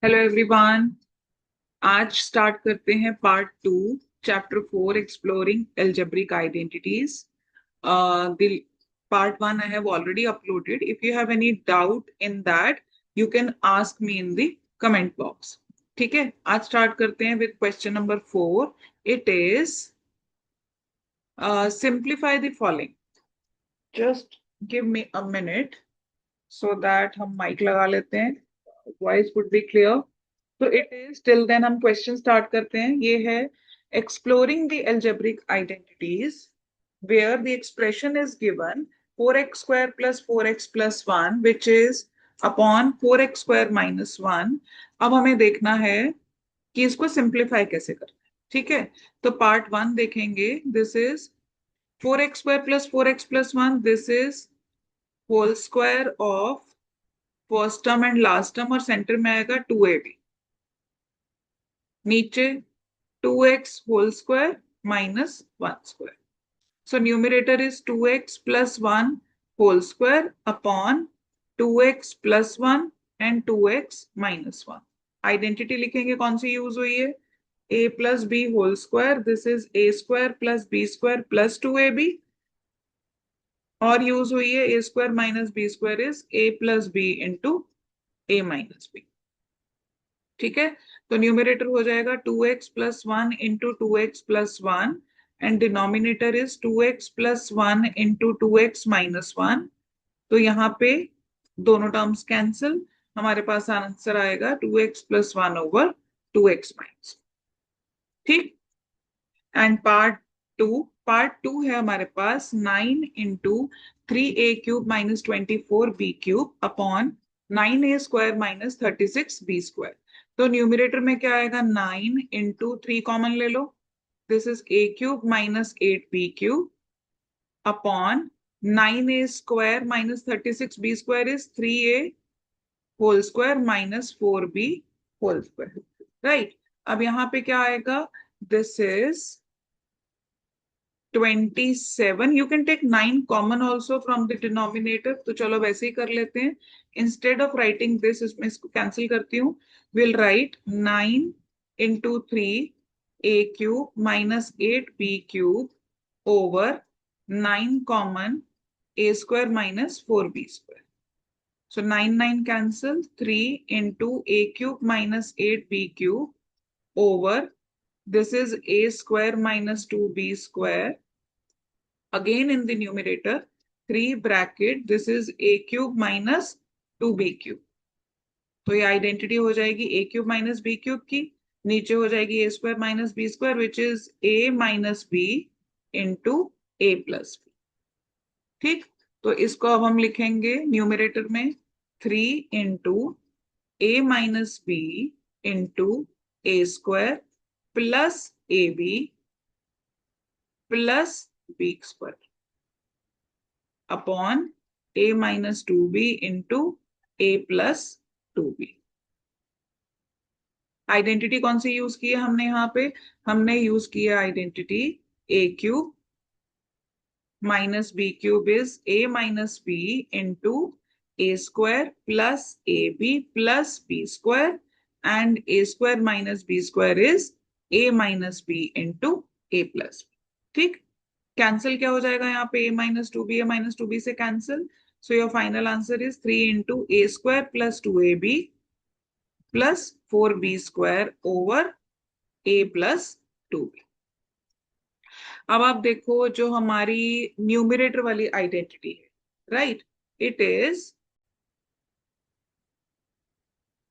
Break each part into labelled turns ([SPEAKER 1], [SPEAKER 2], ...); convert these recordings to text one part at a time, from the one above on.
[SPEAKER 1] Hello everyone. आज start करते हैं part 2 chapter 4 exploring algebraic identities. Part 1 I have already uploaded. If you have any doubt in that you can ask me in the comment box. ठीक है, आज start करते हैं with question number 4। It is simplify the following. Just give me a minute so that हम mic लगा लेते हैं, voice would be clear. तो इट इज टिल देन हम क्वेश्चन स्टार्ट करते हैं। ये है exploring the algebraic identities where the expression is given 4x square plus 4x plus 1 which is upon 4x square minus 1। अब हमें देखना है कि इसको सिंप्लीफाई कैसे करना है। ठीक है, तो पार्ट 1 देखेंगे। This is 4x square plus 4x plus 1, this is whole square of first term and last term, और सेंटर में आएगा 2ab। नीचे 2x whole square minus 1 square. So numerator is 2x plus 1 whole square upon 2x plus 1 and 2x minus 1. Identity लिखेंगे कौन सी use हुई है? a plus b whole square. This is a square plus b square plus 2ab. और use हुई है a square minus b square is a plus b into a minus b. ठीक है, तो न्यूमरेटर हो जाएगा 2x plus 1 into 2x plus 1 and denominator is 2x plus 1 into 2x minus 1। तो यहाँ पे दोनों टर्म्स कैंसिल, हमारे पास आंसर आएगा 2x plus 1 over 2x minus. ठीक, एंड पार्ट टू है हमारे पास 9 into 3a³ minus 24b³ upon 9a square minus 36b square. तो न्यूमरेटर में क्या आएगा? 9 इंटू 3 कॉमन ले लो, this is a³ minus 8b³ upon 9a square minus 36b square is 3a whole square minus 4b whole square. Right, अब यहाँ पे क्या आएगा? This is 27। You can take 9 common also from the denominator, तो चलो वैसे ही कर लेते हैं। Instead of writing this, इसमें इसको कैंसिल करती हूँ। We'll write 9 into 3a³ minus 8b³ over 9 common a square minus 4b square. So 9 cancel, 3 into a³ minus 8b³ over this is a square minus 2b square. Again in the numerator 3 bracket this is a³ minus 2b³। तो ये identity हो जाएगी a³ minus b³ की। नीचे हो जाएगी a square minus b square which is a minus b into a plus b। ठीक, तो इसको अब हम लिखेंगे न्यूमरेटर में 3 into a minus b into a square plus a b plus b square upon a minus 2b into a plus 2b। Identity कौन सी use की है हमने यहाँ पे? हमने यूज किया identity a³ minus b³ is a minus b into a square plus a b plus b square and a square minus b square is a minus b into a plus b। ठीक, cancel क्या हो जाएगा यहाँ पे? a minus two b से cancel. So your final answer is 3 into a square plus 2ab plus 4b square over a plus 2b। अब आप देखो जो हमारी न्यूमरेटर वाली आइडेंटिटी है, राइट, इट इज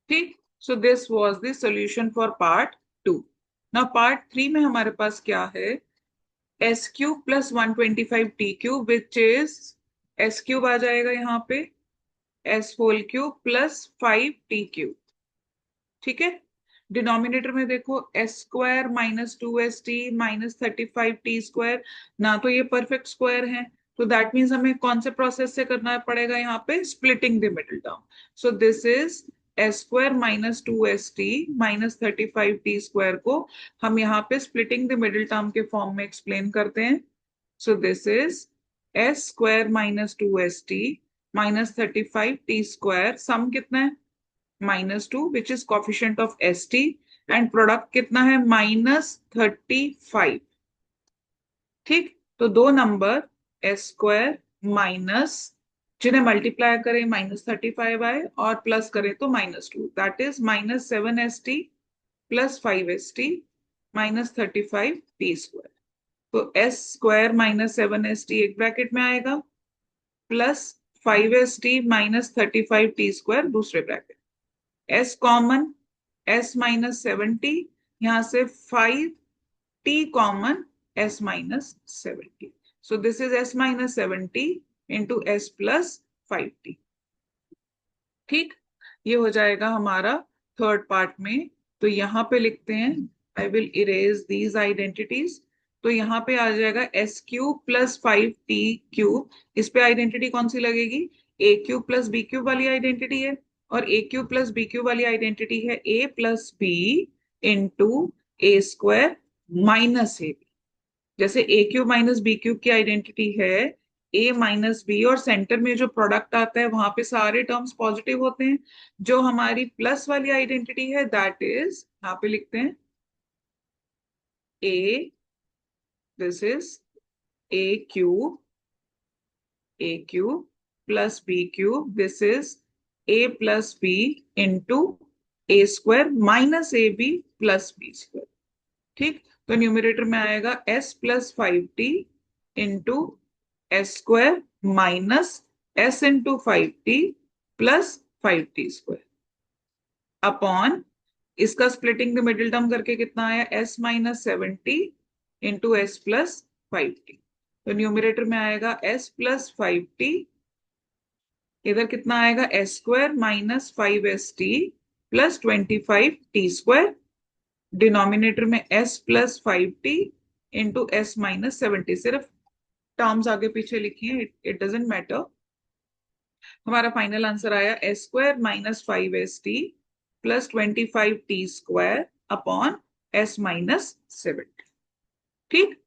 [SPEAKER 1] ठीक। So this was the solution for part 2। Now part 3 में हमारे पास क्या है? s³ plus 125t³ which is s³ आ जाएगा यहाँ पे s whole cube plus 5t³। ठीक है, डिनोमिनेटर में देखो s square minus 2st minus 35t² ना, तो ये परफेक्ट स्क्वायर है, तो दैट मीन्स हमें कौन से प्रोसेस से करना पड़ेगा? यहाँ पे splitting the middle term. So this is s square minus 2st minus 35t² को हम यहाँ पे स्प्लिटिंग द मिडिल टर्म के फॉर्म में एक्सप्लेन करते हैं। सो this is s square minus 2st minus 35t², सम कितना है? -2 which is coefficient of st and product कितना है -35। ठीक, तो दो नंबर एस स्क्वायर माइनस, जिन्हें मल्टीप्लाई करें -35 आए और प्लस करें तो -2, that is -7st plus 5st -35t²। तो एस स्क्वायर -7st एक ब्रैकेट में आएगा, प्लस 5st -35t² दूसरे ब्रैकेट। एस कॉमन, एस -70, यहां से 5t common, s -70। So this is s -70 into s plus 5t। ठीक, ये हो जाएगा हमारा थर्ड पार्ट में। तो यहाँ पे लिखते हैं, I will erase these identities. तो यहाँ पे आ जाएगा S cube plus 5t cube. इस पे आइडेंटिटी कौन सी लगेगी, ए क्यूब प्लस बी क्यूब वाली आइडेंटिटी है, और ए क्यूब प्लस बी क्यूब वाली आइडेंटिटी है ए plus b into a square minus ए। जैसे ए क्यूब माइनस बी क्यूब की आइडेंटिटी है ए माइनस बी, और सेंटर में जो प्रोडक्ट आता है वहां पे सारे टर्म्स पॉजिटिव होते हैं। जो हमारी प्लस वाली आइडेंटिटी है दैट इज, यहाँ पे लिखते हैं a, this is a cube plus b cube, this is a plus b into a square minus a b plus b square. ठीक, तो न्यूमरेटर में आएगा s plus 5t into s square minus s into 5t plus 5t² upon, इसका splitting the middle term करके कितना आया, s -70 into S plus 5t। तो numerator में आएगा s प्लस 5t, इधर कितना आएगा s square minus 5st plus 25t², denominator में s plus 5t into s -70। सिर्फ टर्म्स आगे पीछे लिखी है, इट डजेंट मैटर। हमारा फाइनल आंसर आया s square minus 5st plus 25t² upon s -70। ठीक,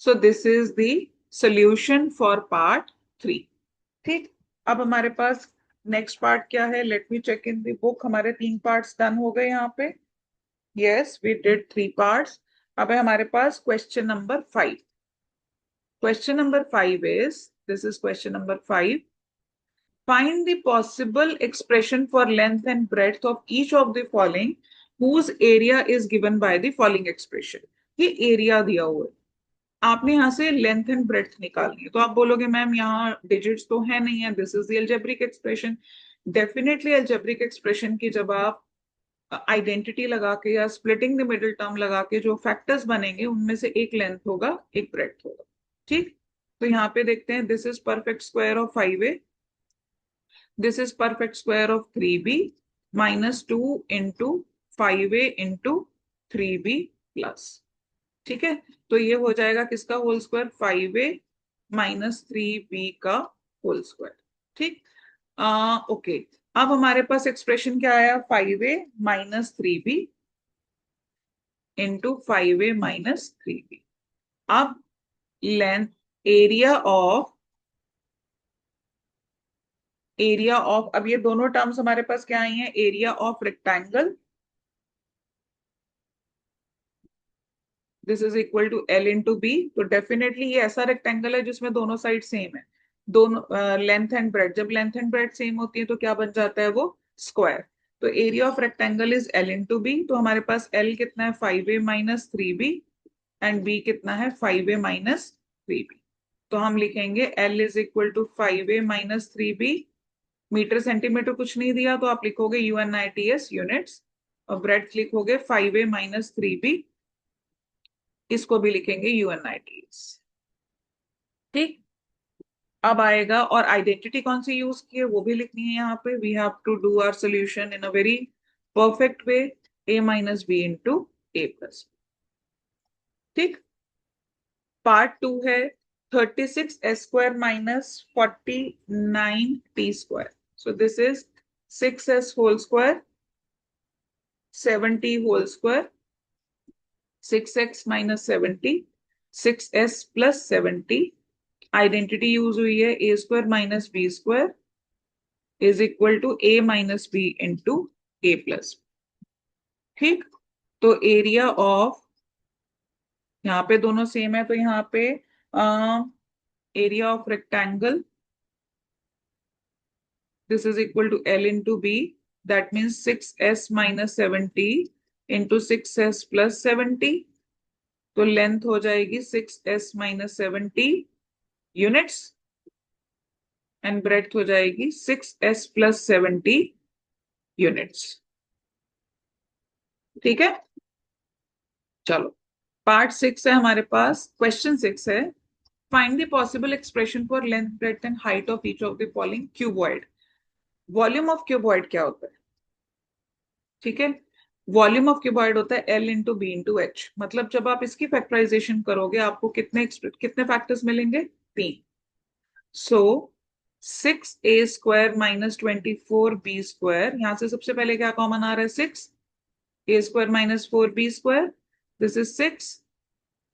[SPEAKER 1] so this is the solution for part 3। ठीक, अब हमारे पास नेक्स्ट पार्ट क्या है, let me check in the book. हमारे 3 पार्ट्स डन हो गए यहाँ पे। Yes, we did 3 parts. अब है हमारे पास question number 5। Question number 5 is, this is question number 5. Find the possible expression for length and breadth of each of the following whose area is given by the following expression. ये area दिया हुआ है, आपने यहाँ से length and breadth निकालनी है। तो आप बोलोगे मैम यहाँ डिजिट्स तो है नहीं है, this is the algebraic expression. Definitely algebraic expression की जब आप आइडेंटिटी लगा के या स्प्लिटिंग द मिडिल टर्म लगा के जो फैक्टर्स बनेंगे उनमें से एक लेंथ होगा, एक ब्रेड्थ होगा। ठीक, तो यहाँ पे देखते हैं, this is perfect square of 5a, this is perfect square of 3b -2 into 5a into 3b plus. ठीक है, तो ये हो जाएगा किसका होल स्क्वायर, 5a -3b का होल स्क्वायर। ठीक, ओके, अब हमारे पास एक्सप्रेशन क्या आया, 5a -3b into 5a -3b। अब लेंथ, एरिया ऑफ, अब ये दोनों टर्म्स हमारे पास क्या आई हैं, area of rectangle, this is equal to l into b. तो डेफिनेटली ये ऐसा रेक्टेंगल है जिसमें दोनों साइड सेम है, दोनों लेंथ एंड ब्रेड, जब लेंथ एंड ब्रेड सेम होती है तो क्या बन जाता है, वो स्क्वायर। तो area of rectangle is l into b. तो हमारे पास एल कितना है, 5a -3b एंड बी कितना है, 5a -3b। तो हम लिखेंगे l is equal to 5a -3b, metre centimetre कुछ नहीं दिया तो आप लिखोगे UNITS यूनिट्स, और ब्रेड्थ लिखोगे 5a -3b, इसको भी लिखेंगे UNITS। ठीक, अब आएगा, और आइडेंटिटी कौन सी यूज की है वो भी लिखनी है यहाँ पे। We have to do our solution in a very perfect way, a - b into a plus. ठीक, पार्ट 2 है 36s² -49t²। So this is 6s whole square 70 whole square 6x -70 6s plus 70। Identity use हुई है a² - b² is equal to a - b into a plus. ठीक, तो area of, यहाँ पे दोनों same है तो यहाँ पे area of rectangle, this is equal to L into B. That means 6S minus 70 into 6S plus 70. तो लेंथ हो जाएगी 6S minus 70 units and breadth हो जाएगी 6S plus 70 यूनिट्स। ठीक है, चलो पार्ट 6 है हमारे पास। क्वेश्चन 6 है, find the possible expression for length breadth and height of each of the following cuboid. Volume of cuboid क्या होता है? ठीक है, वॉल्यूम ऑफ क्यूबॉइड होता है L into b into h. मतलब जब आप इसकी फैक्टराइजेशन करोगे आपको कितने फैक्टर्स मिलेंगे? 3। सो 6a² माइनस 24b², यहां से सबसे पहले क्या कॉमन आ रहा है? 6a² minus 4b², this is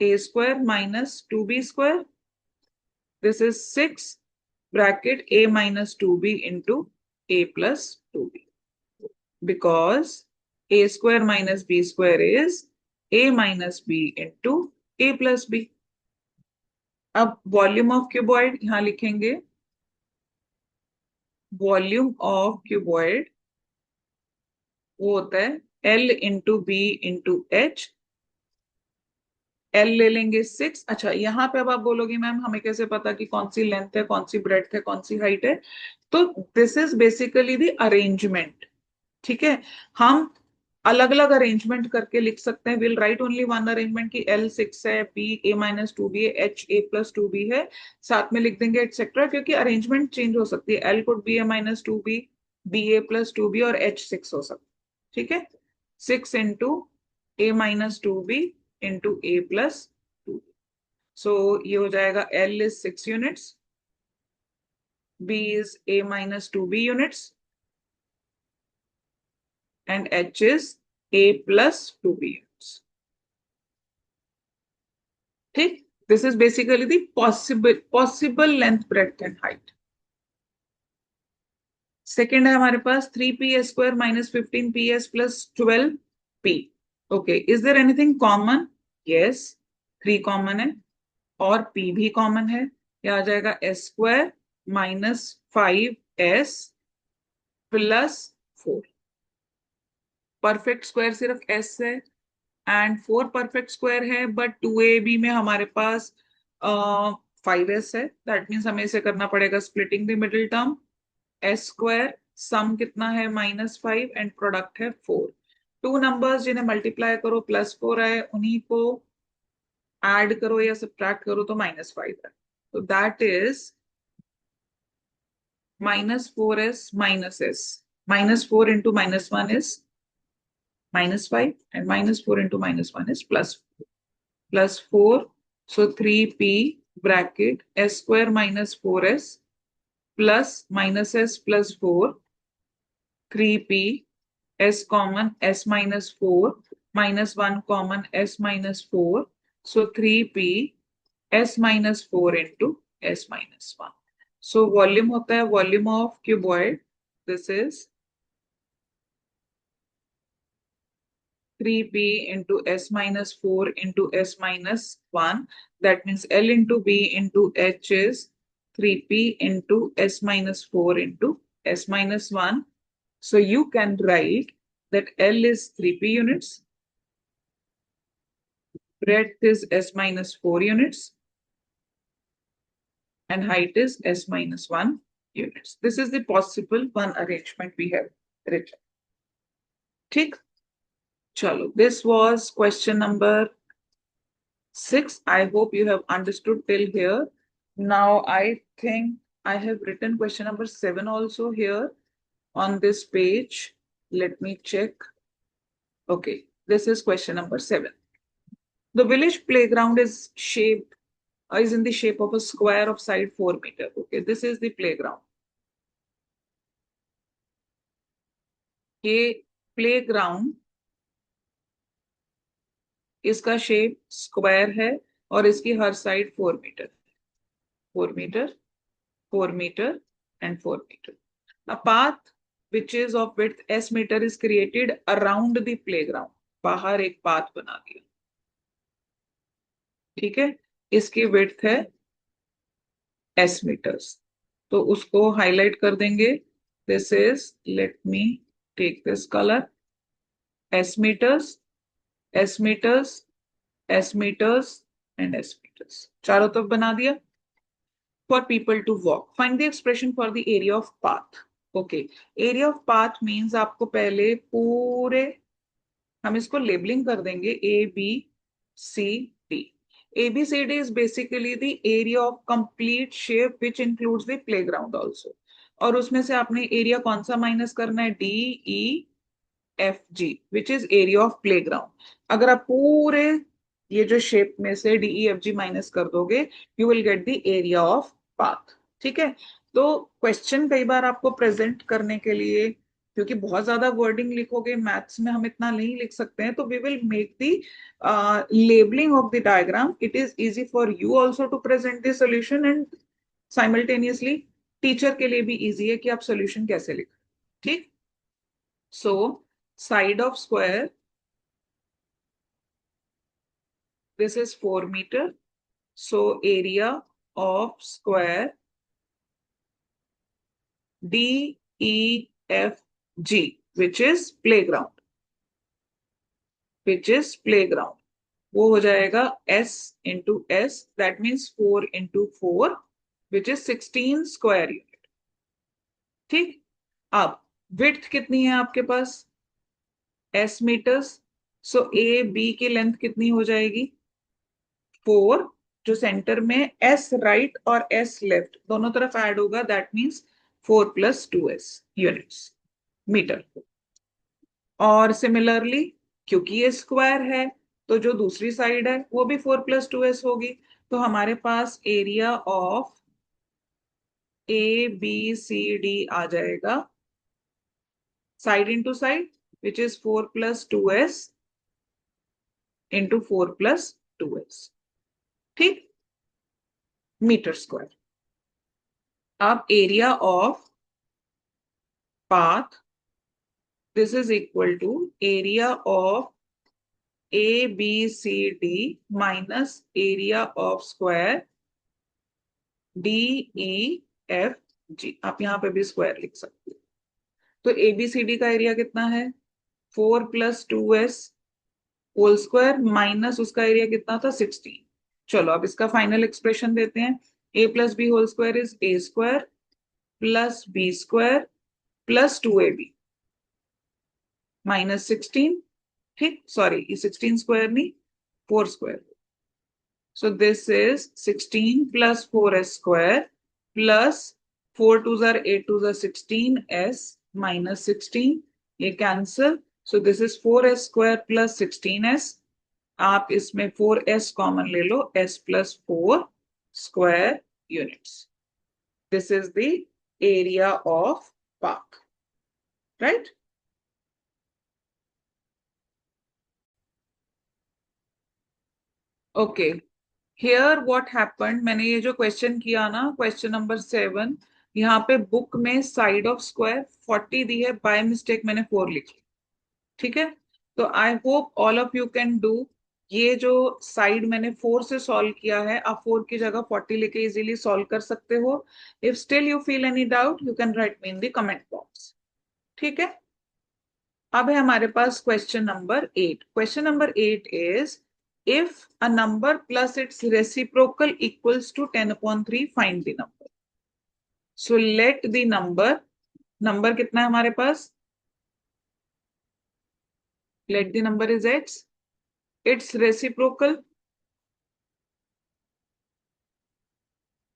[SPEAKER 1] 6a² minus 2b², this is 6 bracket a minus 2b into a plus 2b, because a² minus b² is a minus b into a plus b। अब volume of cuboid यहां लिखेंगे, volume of cuboid वो होता है L into b into h. L ले लेंगे 6। अच्छा, यहाँ पे अब आप बोलोगे मैम हमें कैसे पता कि कौन सी लेंथ है, कौन सी ब्रेड्थ है, कौन सी हाइट है? तो this is basically the arrangement. ठीक है, हम अलग अलग अरेंजमेंट करके लिख सकते हैं। Will write only one arrangement की L 6 है, B a माइनस 2b है, H a प्लस 2b है, साथ में लिख देंगे एटसेट्रा, क्योंकि अरेंजमेंट चेंज हो सकती है। L could be a minus 2b, B a plus 2b और H 6 हो सकता है। ठीक है, 6 into a minus 2b into a plus 2b। सो ये हो जाएगा L is 6 units, B is a minus 2b units and H is a plus 2b units। ठीक, this is basically the possible length breadth and height. Second है हमारे पास 3p² minus 15ps plus 12p। Okay, is there anything common? Yes, 3 common है और p भी common है। यह आ जाएगा s² minus 5s plus 4। Perfect square सिर्फ s है एंड 4 परफेक्ट स्क्वायर है, बट 2ab में हमारे पास 5s है। दैट मीन्स हमें इसे करना पड़ेगा splitting the middle term. s² सम कितना है? -5 एंड प्रोडक्ट है 4। टू नंबर्स जिन्हें मल्टीप्लाई करो +4 आए, उन्हीं को ऐड करो या सब्ट्रैक्ट करो तो -5 है। तो that is -4s minus s, -4 into -1 is -5 and -4 into -1 is +4। So 3p bracket s² minus 4s plus minus s plus 4, 3p, s common s minus 4 minus 1 common s minus 4, so 3p s minus 4 into s minus 1। So volume होता है volume of cuboid, this is 3p into s minus 4 into s minus 1, that means L into b into h is 3p into s minus 4 into s minus 1। So you can write that L is 3p units, breadth is s minus 4 units, and height is s minus 1 units। This is the possible one arrangement we have written। ठीक, चलो, this was question number 6। I hope you have understood till here। Now I think I have written question number 7 also here on this page. Let me check। Okay, this is question number 7। The village playground is in the shape of a square of side 4 meter। Okay, this is the playground। ये playground, इसका shape square है और इसकी हर side 4 metre, 4 metre, 4 metre and 4 metre. A path which is of width s meter is created around the playground. बाहर एक path बना दिया, ठीक है, इसकी width है s meters, तो उसको हाईलाइट कर देंगे. This is, let me take this colour, s meters, s meters, s meters and s meters, चारों तरफ बना दिया. For people to walk, find the expression for the area of path. Okay, area of path means आपको पहले पूरे, हम इसको labelling कर देंगे a B C d. A B C d is basically the area of complete shape which includes the playground also. और उसमें से आपने एरिया कौन सा माइनस करना है, D E F G, which is area of playground. अगर आप पूरे ये जो शेप में से D E F G minus कर दोगे, you will get the area of path. ठीक है, तो क्वेश्चन कई बार आपको प्रेजेंट करने के लिए, क्योंकि बहुत ज्यादा वर्डिंग लिखोगे मैथ्स में, हम इतना नहीं लिख सकते हैं, तो we will make the labelling of the diagram. It is easy for you also to present the solution and simultaneously teacher के लिए भी इजी है कि आप सोल्यूशन कैसे लिखें. ठीक, सो side of square, this is 4 meter, so area of square DEFG, which is playground, वो हो जाएगा S into S, that means 4 into 4, which is 16 square unit. ठीक, अब width कितनी है आपके पास, S meters, so AB की लेंथ कितनी हो जाएगी, 4, जो सेंटर में S राइट और S लेफ्ट दोनों तरफ ऐड होगा, that means 4 + 2s units metre. और सिमिलरली क्योंकि ये स्क्वायर है, तो जो दूसरी साइड है वो भी 4 + 2s होगी. तो हमारे पास area of A B C D आ जाएगा side into side, which is 4 + 2s into 4 + 2s. ठीक, मीटर स्क्वायर. अब area of path, this is equal to area of ABCD minus area of square DEFG. आप यहां पे भी square लिख सकते हो. तो ABCD का एरिया कितना है, 4 + 2s होल स्क्वायर माइनस उसका एरिया कितना था, 16. चलो अब इसका फाइनल एक्सप्रेशन देते हैं. a + b whole square is a square plus b square plus 2ab minus 16. ठीक, सॉरी, ये 16 स्क्वायर नहीं, 4 square. So this is 16 + 4s square plus 4 2s are 8 2s are 16s minus 16, ये cancel. So this is 4s square plus 16s. आप इसमें 4s common ले लो, s + 4 square units. This is the area of path, right. Okay, here what happened, मैंने ये जो question किया ना, question number 7, यहाँ पे बुक में साइड ऑफ स्क्वायर 40 दी है, बाय मिस्टेक मैंने 4 लिखी. ठीक है, तो I hope all of you can do. ये जो साइड मैंने 4 से सॉल्व किया है, आप 4 की जगह 40 लेके इजीली सॉल्व कर सकते हो. If still you feel any doubt, you can write me in the comment box. ठीक है, अब है हमारे पास question number 8. Question number 8 is, if a number plus its reciprocal equals to 10/3, find the number. So let the number कितना है हमारे पास, let the number is x, its reciprocal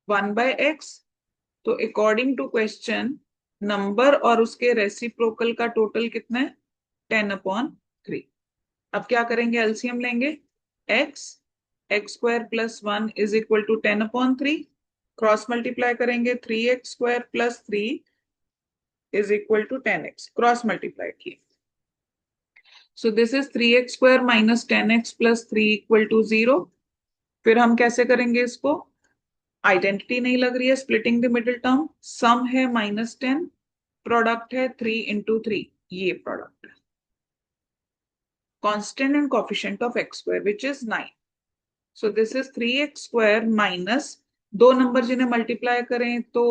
[SPEAKER 1] 1/x. तो according to question, नंबर और उसके reciprocal का total कितना है, 10/3. अब क्या करेंगे, एलसीएम लेंगे. x² + 1 is equal to 10/3, cross multiply करेंगे, 3x² + 3 is equal to 10x, cross multiply किए. So this is 3x² - 10x + 3 equal to 0. फिर हम कैसे करेंगे इसको, आइडेंटिटी नहीं लग रही है, स्प्लिटिंग द मिडिल टर्म, सम है -10 प्रोडक्ट है 3 × 3, ये प्रोडक्ट है। Constant and coefficient of x square which is 9. So this is 3x square minus, दो नंबर जिन्हें मल्टीप्लाई करें तो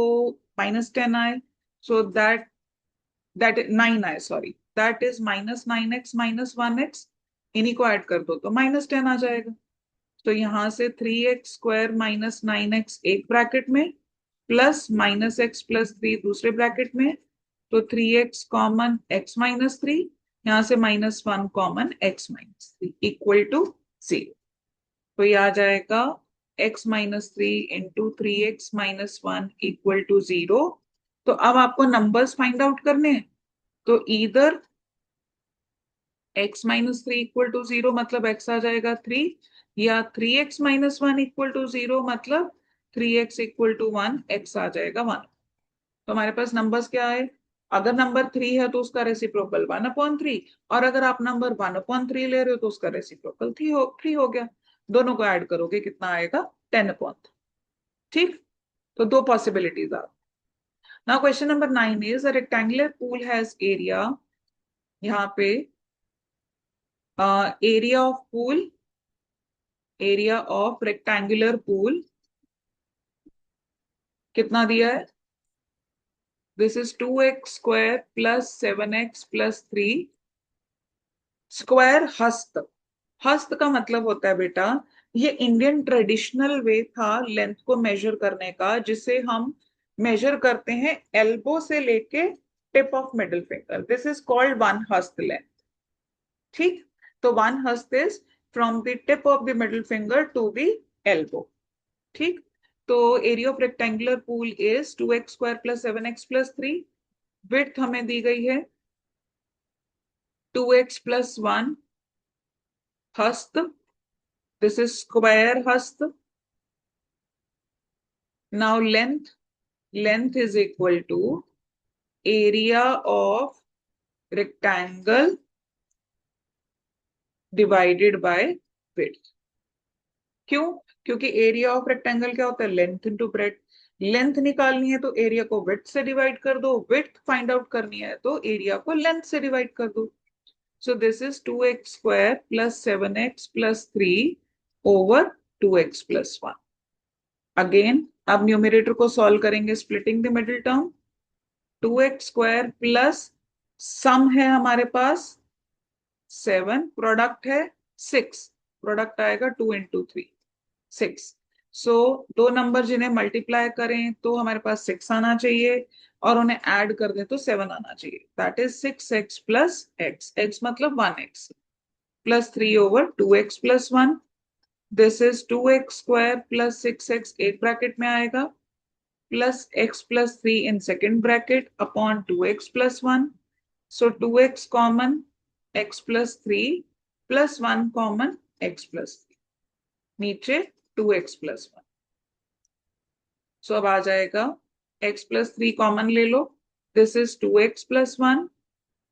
[SPEAKER 1] -10 आए, सो दैट 9 आए, sorry, that is -9x - 1x, इन्हीं को ऐड कर दो तो -10 आ जाएगा। तो यहां से 3x स्क्वायर माइनस 9x एक ब्रैकेट में, प्लस -x + 3 दूसरे ब्रैकेट में, तो 3x कॉमन x - 3, यहां से -1 कॉमन x - 3 इक्वल टू 0। तो ये आ जाएगा x - 3 into 3x - 1 equal to 0। तो अब आपको नंबर्स फाइंड आउट करने हैं, तो इधर x - 3 इक्वल टू 0 मतलब x आ जाएगा 3, या 3x - 1 इक्वल टू 0 मतलब 3x इक्वल टू 1, x आ जाएगा 1। तो हमारे पास नंबर्स क्या है, अगर नंबर 3 है तो उसका रेसिप्रोकल 1/3, और अगर आप नंबर 1/3 ले रहे हो तो उसका रेसिप्रोकल 3 हो गया। दोनों को ऐड करोगे कितना आएगा, 10/3। ठीक, तो दो पॉसिबिलिटीज आ। Now question number 9 is a rectangular pool has area, यहाँ पे area of pool, area of rectangular pool कितना दिया है, this is 2x square plus 7x + 3 square हस्त। हस्त का मतलब होता है बेटा, ये इंडियन ट्रेडिशनल वे था लेंथ को मेजर करने का, जिसे हम मेजर करते हैं एल्बो से लेके tip of middle finger, this is called one हस्त लेंथ। ठीक, तो वन हस्त is from the tip of the middle finger to the elbow. ठीक, तो area of rectangular pool is 2x square plus 7x + 3, width हमें दी गई है 2x + 1 हस्त, दिस इज स्क्वायर हस्त। Now length is equal to area of rectangle divided by width. क्यों, क्योंकि एरिया ऑफ रेक्टेंगल क्या होता है, लेंथ इंटू ब्रेड्थ। लेंथ निकालनी है तो एरिया को विड्थ से डिवाइड कर दो, विड्थ फाइंड आउट करनी है तो एरिया को लेंथ से डिवाइड कर दो। So this is 2x square plus 7x + 3 over 2x + 1। Again अब न्यूमरेटर को सॉल्व करेंगे splitting the middle term, 2x square plus some है हमारे पास 7, प्रोडक्ट है 6, प्रोडक्ट आएगा 2 × 3 6। सो दो नंबर जिन्हें मल्टीप्लाई करें तो हमारे पास 6 आना चाहिए, और उन्हें ऐड कर दें तो 7 आना चाहिए, that is 6x + x, x मतलब 1x + 3 over 2x + 1, this is 2x square plus 6x एक ब्रैकेट में आएगा, plus x + 3 in second bracket upon 2x + 1, so 2x common x + 3 plus 1 common x + 3, नीचे 2x + 1। सो अब आ जाएगा x + 3 कॉमन ले लो, this is 2x + 1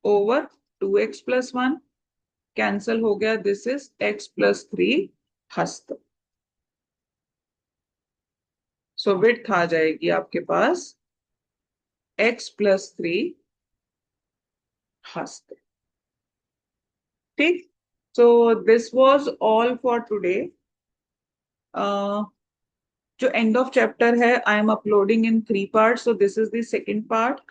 [SPEAKER 1] over 2x + 1, cancel हो गया, दिस इज x + 3 हस्त। सो विड्थ आ जाएगी आपके पास x + 3 हस्त। ठीक, so this was all for today. जो एंड ऑफ चैप्टर है I am uploading in 3 parts, so this is the second part.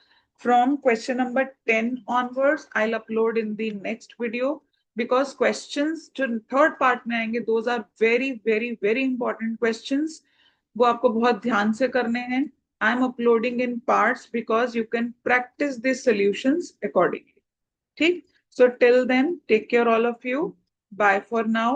[SPEAKER 1] From question number 10 onwards I'll upload in the next video, because questions जो third part में आएंगे those are very very very important questions, वो आपको बहुत ध्यान से करने हैं। I am uploading in parts because you can practice these solutions accordingly. ठीक, so till then take care all of you, bye for now.